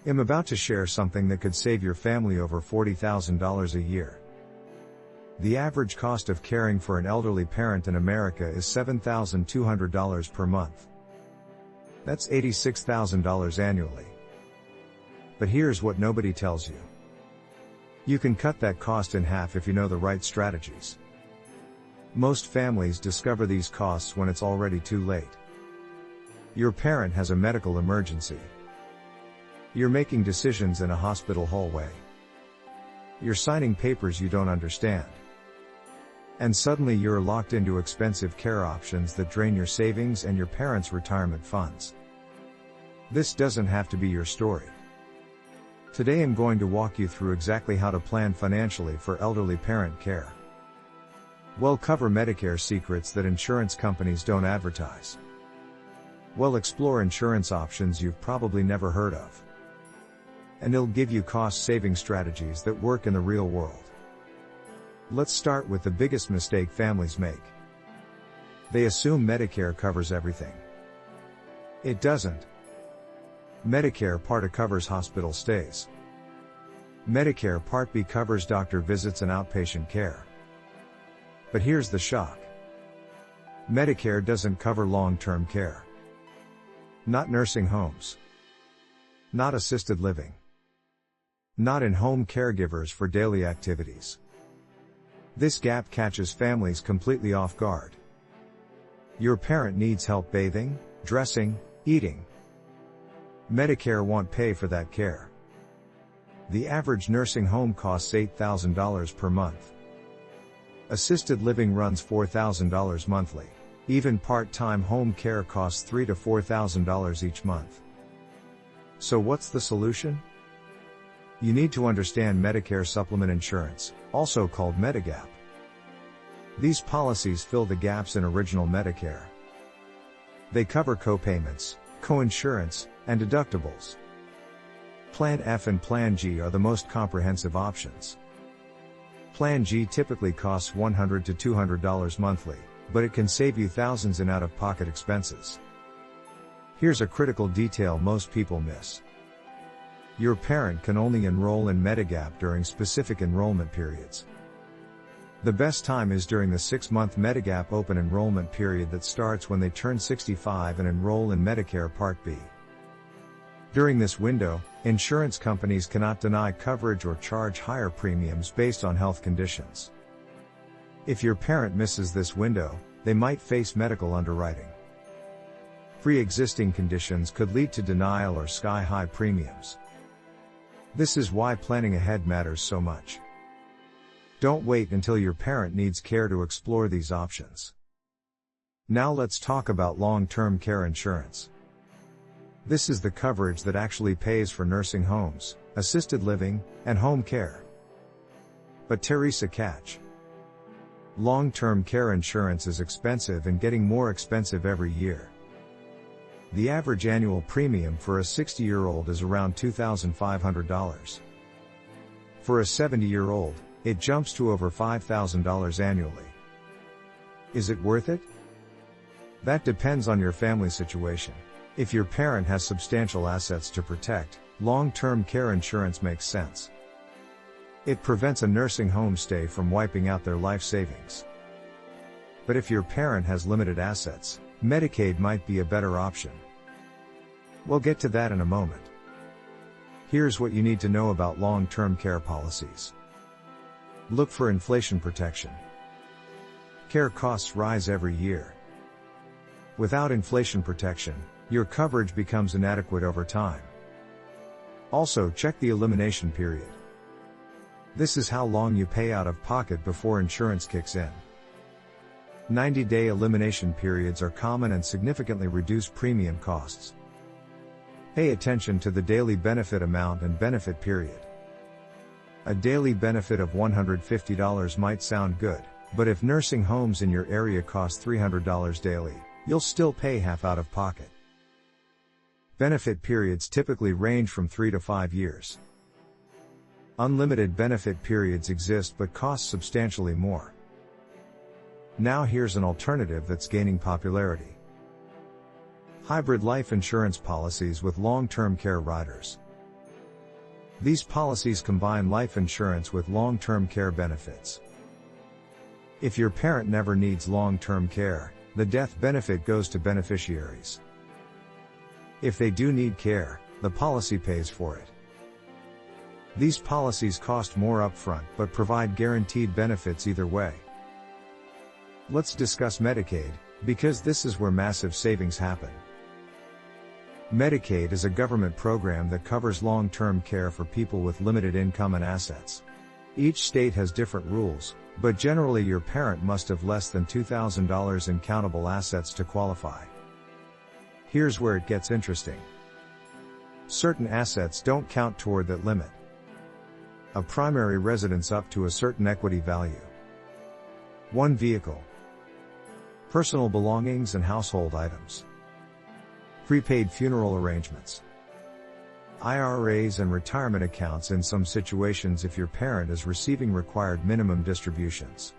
I'm about to share something that could save your family over $40,000 a year. The average cost of caring for an elderly parent in America is $7,200 per month. That's $86,000 annually. But here's what nobody tells you. You can cut that cost in half if you know the right strategies. Most families discover these costs when it's already too late. Your parent has a medical emergency. You're making decisions in a hospital hallway. You're signing papers you don't understand. And suddenly you're locked into expensive care options that drain your savings and your parents' retirement funds. This doesn't have to be your story. Today I'm going to walk you through exactly how to plan financially for elderly parent care. We'll cover Medicare secrets that insurance companies don't advertise. We'll explore insurance options you've probably never heard of. And it'll give you cost-saving strategies that work in the real world. Let's start with the biggest mistake families make. They assume Medicare covers everything. It doesn't. Medicare Part A covers hospital stays. Medicare Part B covers doctor visits and outpatient care. But here's the shock. Medicare doesn't cover long-term care. Not nursing homes. Not assisted living. Not in-home caregivers for daily activities. This gap catches families completely off guard. Your parent needs help bathing, dressing, eating. Medicare won't pay for that care. The average nursing home costs $8,000 per month. Assisted living runs $4,000 monthly. Even part-time home care costs $3,000 to $4,000 each month. So what's the solution? You need to understand Medicare supplement insurance, also called Medigap. These policies fill the gaps in original Medicare. They cover co-payments, co-insurance, and deductibles. Plan F and Plan G are the most comprehensive options. Plan G typically costs $100 to $200 monthly, but it can save you thousands in out-of-pocket expenses. Here's a critical detail most people miss. Your parent can only enroll in Medigap during specific enrollment periods. The best time is during the 6-month Medigap open enrollment period that starts when they turn 65 and enroll in Medicare Part B. During this window, insurance companies cannot deny coverage or charge higher premiums based on health conditions. If your parent misses this window, they might face medical underwriting. Pre-existing conditions could lead to denial or sky-high premiums. This is why planning ahead matters so much. Don't wait until your parent needs care to explore these options. Now let's talk about long-term care insurance. This is the coverage that actually pays for nursing homes, assisted living, and home care. But there's a catch. Long-term care insurance is expensive and getting more expensive every year. The average annual premium for a 60-year-old is around $2,500. For a 70-year-old, it jumps to over $5,000 annually. Is it worth it? That depends on your family situation. If your parent has substantial assets to protect, long-term care insurance makes sense. It prevents a nursing home stay from wiping out their life savings. But if your parent has limited assets, Medicaid might be a better option. We'll get to that in a moment. Here's what you need to know about long-term care policies. Look for inflation protection. Care costs rise every year. Without inflation protection, your coverage becomes inadequate over time. Also, check the elimination period. This is how long you pay out of pocket before insurance kicks in. 90-day elimination periods are common and significantly reduce premium costs. Pay attention to the daily benefit amount and benefit period. A daily benefit of $150 might sound good, but if nursing homes in your area cost $300 daily, you'll still pay half out of pocket. Benefit periods typically range from 3 to 5 years. Unlimited benefit periods exist but cost substantially more. Now here's an alternative that's gaining popularity. Hybrid life insurance policies with long-term care riders. These policies combine life insurance with long-term care benefits. If your parent never needs long-term care, the death benefit goes to beneficiaries. If they do need care, the policy pays for it. These policies cost more upfront but provide guaranteed benefits either way. Let's discuss Medicaid, because this is where massive savings happen. Medicaid is a government program that covers long-term care for people with limited income and assets. Each state has different rules, but generally your parent must have less than $2,000 in countable assets to qualify. Here's where it gets interesting. Certain assets don't count toward that limit. A primary residence up to a certain equity value. One vehicle. Personal belongings and household items. Prepaid funeral arrangements. IRAs and retirement accounts in some situations if your parent is receiving required minimum distributions.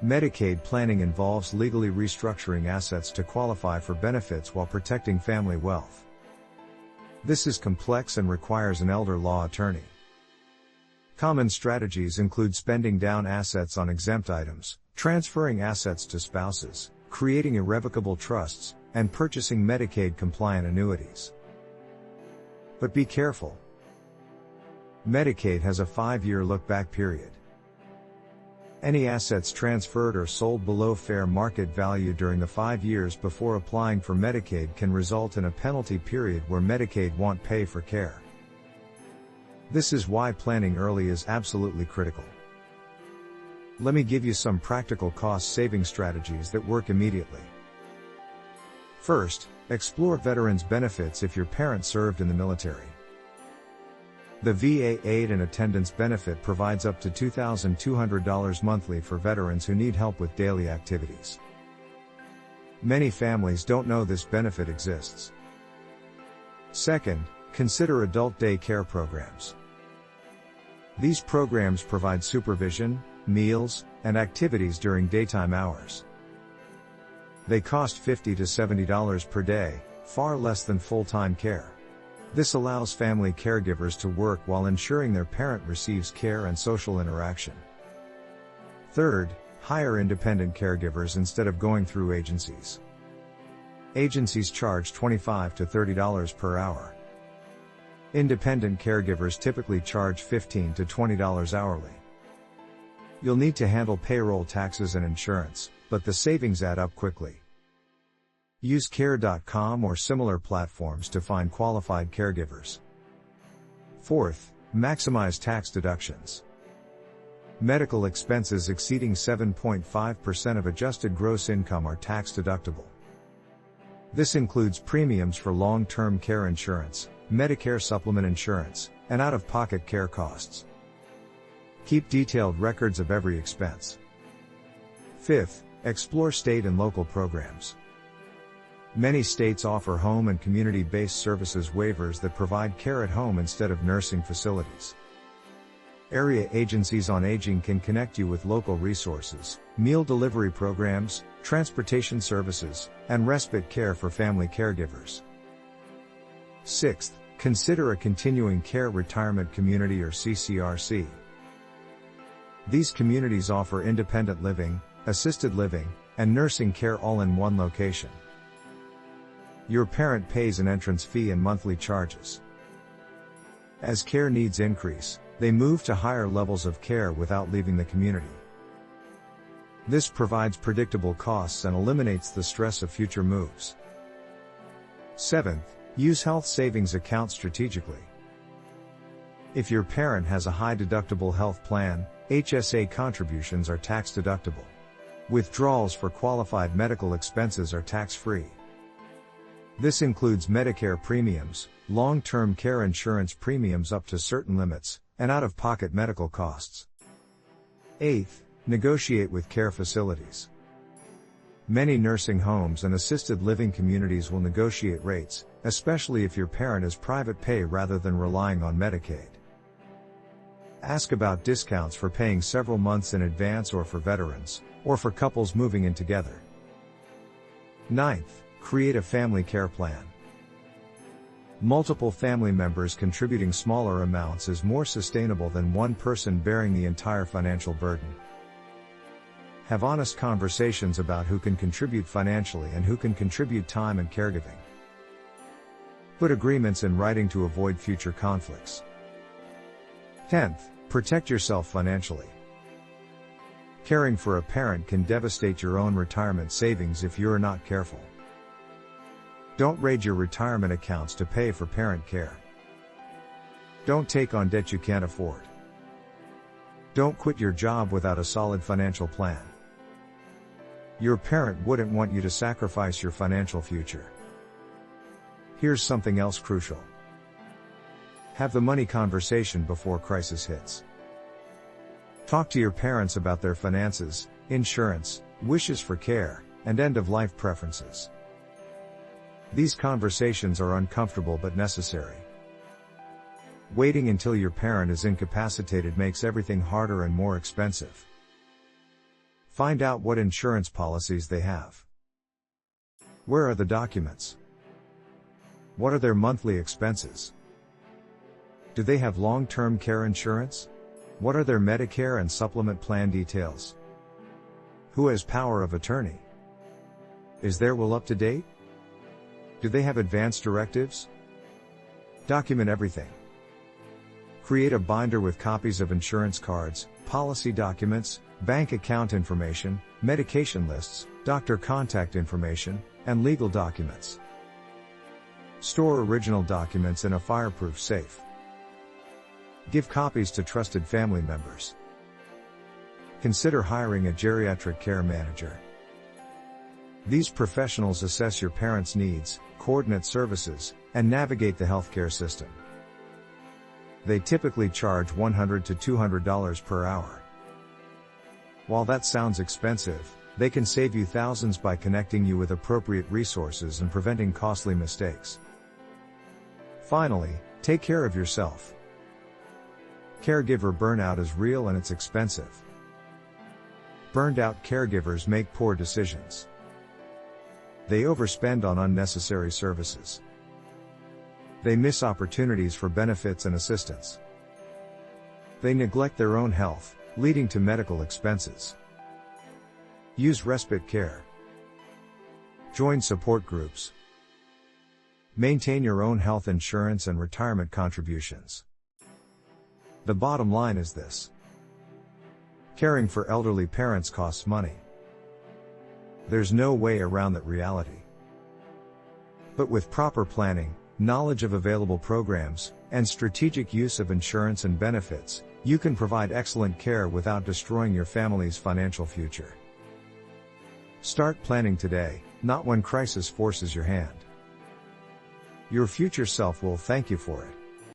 Medicaid planning involves legally restructuring assets to qualify for benefits while protecting family wealth. This is complex and requires an elder law attorney. Common strategies include spending down assets on exempt items, transferring assets to spouses, creating irrevocable trusts, and purchasing Medicaid-compliant annuities. But be careful. Medicaid has a 5-year look-back period. Any assets transferred or sold below fair market value during the 5 years before applying for Medicaid can result in a penalty period where Medicaid won't pay for care. This is why planning early is absolutely critical. Let me give you some practical cost-saving strategies that work immediately. First, explore veterans benefits if your parent served in the military. The VA Aid and Attendance benefit provides up to $2,200 monthly for veterans who need help with daily activities. Many families don't know this benefit exists. Second, consider adult day care programs. These programs provide supervision, meals, and activities during daytime hours. They cost $50 to $70 per day, far less than full-time care. This allows family caregivers to work while ensuring their parent receives care and social interaction. Third, hire independent caregivers instead of going through agencies. Agencies charge $25 to $30 per hour. Independent caregivers typically charge $15 to $20 hourly. You'll need to handle payroll, taxes, and insurance, but the savings add up quickly. Use Care.com or similar platforms to find qualified caregivers. Fourth, maximize tax deductions. Medical expenses exceeding 7.5% of adjusted gross income are tax deductible. This includes premiums for long-term care insurance, Medicare supplement insurance, and out-of-pocket care costs. Keep detailed records of every expense. Fifth, explore state and local programs. Many states offer home and community-based services waivers that provide care at home instead of nursing facilities. Area agencies on aging can connect you with local resources, meal delivery programs, transportation services, and respite care for family caregivers. Sixth, consider a continuing care retirement community or CCRC. These communities offer independent living, assisted living, and nursing care all in one location. Your parent pays an entrance fee and monthly charges. As care needs increase, they move to higher levels of care without leaving the community. This provides predictable costs and eliminates the stress of future moves. Seventh, use health savings accounts strategically. If your parent has a high deductible health plan, HSA contributions are tax deductible. Withdrawals for qualified medical expenses are tax-free. This includes Medicare premiums, long-term care insurance premiums up to certain limits, and out-of-pocket medical costs. Eighth, negotiate with care facilities. Many nursing homes and assisted living communities will negotiate rates, especially if your parent is private pay rather than relying on Medicaid. Ask about discounts for paying several months in advance or for veterans, or for couples moving in together. Ninth, create a family care plan. Multiple family members contributing smaller amounts is more sustainable than one person bearing the entire financial burden. Have honest conversations about who can contribute financially and who can contribute time and caregiving. Put agreements in writing to avoid future conflicts. 10th, protect yourself financially. Caring for a parent can devastate your own retirement savings if you're not careful. Don't raid your retirement accounts to pay for parent care. Don't take on debt you can't afford. Don't quit your job without a solid financial plan. Your parent wouldn't want you to sacrifice your financial future. Here's something else crucial. Have the money conversation before crisis hits. Talk to your parents about their finances, insurance, wishes for care, and end-of-life preferences. These conversations are uncomfortable but necessary. Waiting until your parent is incapacitated makes everything harder and more expensive. Find out what insurance policies they have. Where are the documents? What are their monthly expenses? Do they have long-term care insurance? What are their Medicare and supplement plan details? Who has power of attorney? Is their will up to date? Do they have advance directives? Document everything. Create a binder with copies of insurance cards, policy documents, bank account information, medication lists, doctor contact information, and legal documents. Store original documents in a fireproof safe. Give copies to trusted family members. Consider hiring a geriatric care manager. These professionals assess your parents' needs, coordinate services, and navigate the healthcare system. They typically charge $100 to $200 per hour. While that sounds expensive, they can save you thousands by connecting you with appropriate resources and preventing costly mistakes. Finally, take care of yourself. Caregiver burnout is real and it's expensive. Burned out caregivers make poor decisions. They overspend on unnecessary services. They miss opportunities for benefits and assistance. They neglect their own health, leading to medical expenses. Use respite care. Join support groups. Maintain your own health insurance and retirement contributions. The bottom line is this: caring for elderly parents costs money. There's no way around that reality. But with proper planning, knowledge of available programs, and strategic use of insurance and benefits, you can provide excellent care without destroying your family's financial future. Start planning today, not when crisis forces your hand. Your future self will thank you for it.